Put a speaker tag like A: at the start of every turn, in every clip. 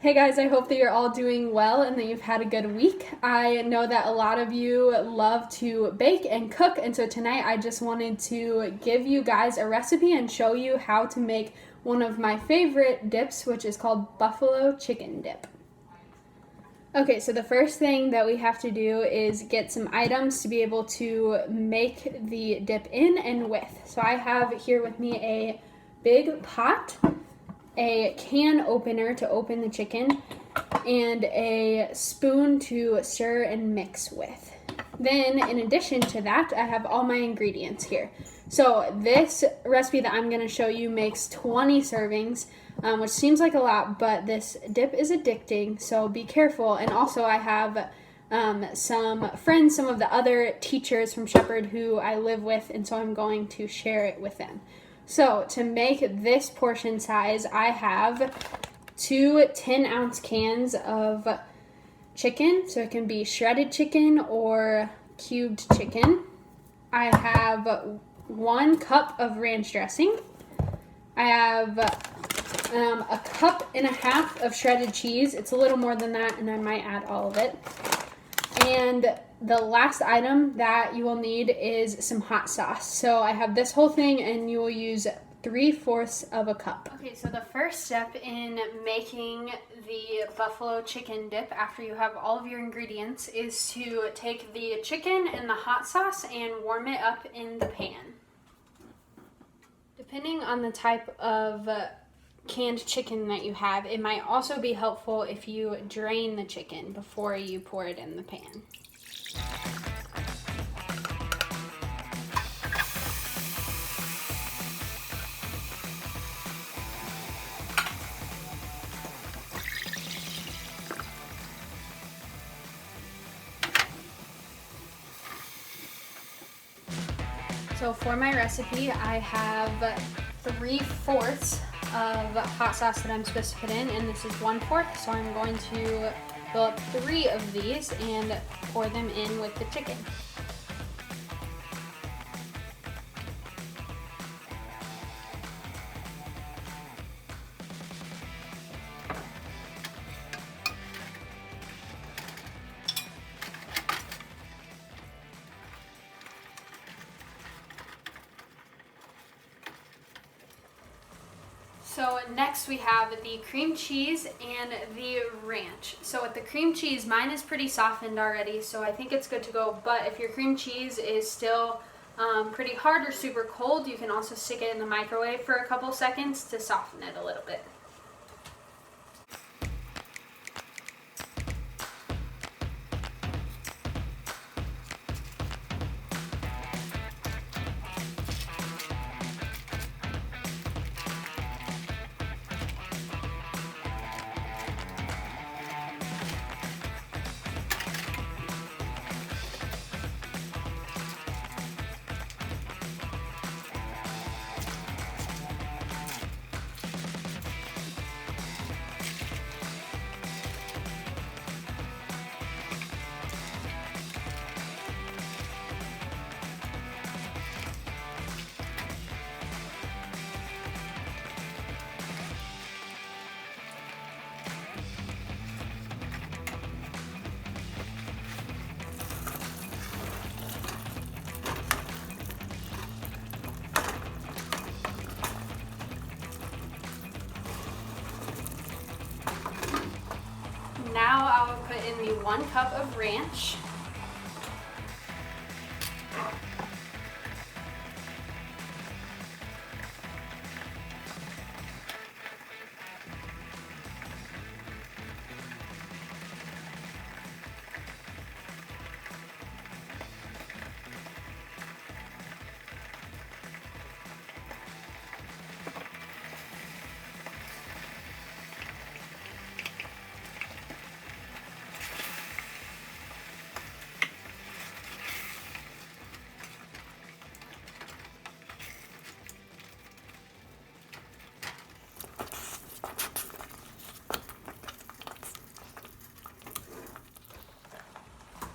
A: Hey guys, I hope that you're all doing well and that you've had a good week. I know that a lot of you love to bake and cook, and so tonight I just wanted to give you guys a recipe and show you how to make one of my favorite dips, which is called buffalo chicken dip. Okay, so the first thing that we have to do is get some items to be able to make the dip in and with. So I have here with me a big pot, a can opener to open the chicken, and a spoon to stir and mix with. Then, in addition to that, I have all my ingredients here. So this recipe that I'm going to show you makes 20 servings, which seems like a lot, but this dip is addicting, so be careful. And also I have some friends, some of the other teachers from Shepherd who I live with, and so I'm going to share it with them. So to make this portion size, I have two 10-ounce cans of chicken. So it can be shredded chicken or cubed chicken. I have 1 cup of ranch dressing. I have a cup and a half of shredded cheese. It's a little more than that, and I might add all of it. And the last item that you will need is some hot sauce. So I have this whole thing, and you will use 3/4 of a cup. Okay, so the first step in making the buffalo chicken dip after you have all of your ingredients is to take the chicken and the hot sauce and warm it up in the pan. Depending on the type of canned chicken that you have, it might also be helpful if you drain the chicken before you pour it in the pan. So for my recipe, I have 3/4 of hot sauce that I'm supposed to put in, and this is 1/4, so I'm going to fill up 3 of these and pour them in with the chicken. So next we have the cream cheese and the ranch. So with the cream cheese, mine is pretty softened already, so I think it's good to go. But if your cream cheese is still pretty hard or super cold, you can also stick it in the microwave for a couple seconds to soften it a little bit. Now I will put in the 1 cup of ranch.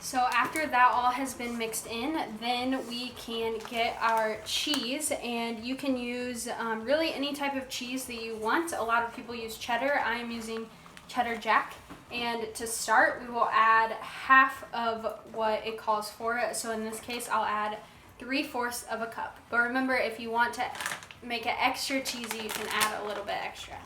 A: So after that all has been mixed in, then we can get our cheese, and you can use really any type of cheese that you want. A lot of people use cheddar. I'm using cheddar jack. And to start, we will add half of what it calls for. So in this case, I'll add 3/4 of a cup. But remember, if you want to make it extra cheesy, you can add a little bit extra.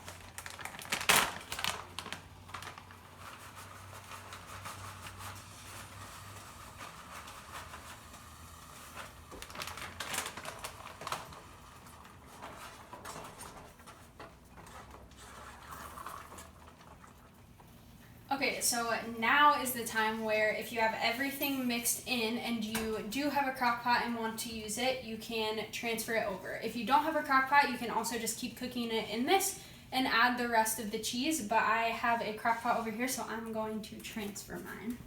A: Okay, so now is the time where if you have everything mixed in and you do have a crock pot and want to use it, you can transfer it over. If you don't have a crock pot, you can also just keep cooking it in this and add the rest of the cheese, but I have a crock pot over here, so I'm going to transfer mine.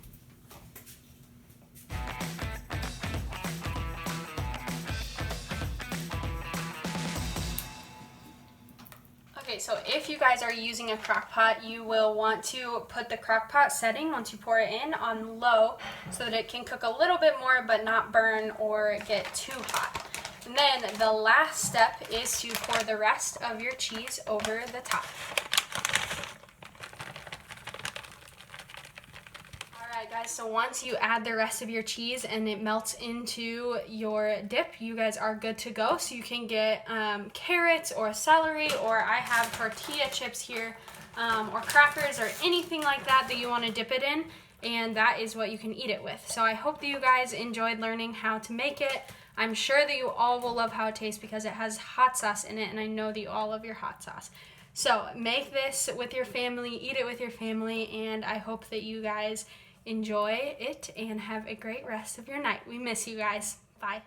A: Okay, so if you guys are using a crock pot, you will want to put the crock pot setting once you pour it in on low so that it can cook a little bit more but not burn or get too hot. And then the last step is to pour the rest of your cheese over the top. Alright guys, so once you add the rest of your cheese and it melts into your dip, you guys are good to go. So you can get carrots or celery, or I have tortilla chips here, or crackers or anything like that that you want to dip it in, and that is what you can eat it with. So I hope that you guys enjoyed learning how to make it. I'm sure that you all will love how it tastes because it has hot sauce in it, and I know that you all love your hot sauce. So make this with your family, eat it with your family, and I hope that you guys enjoy it and have a great rest of your night. We miss you guys. Bye.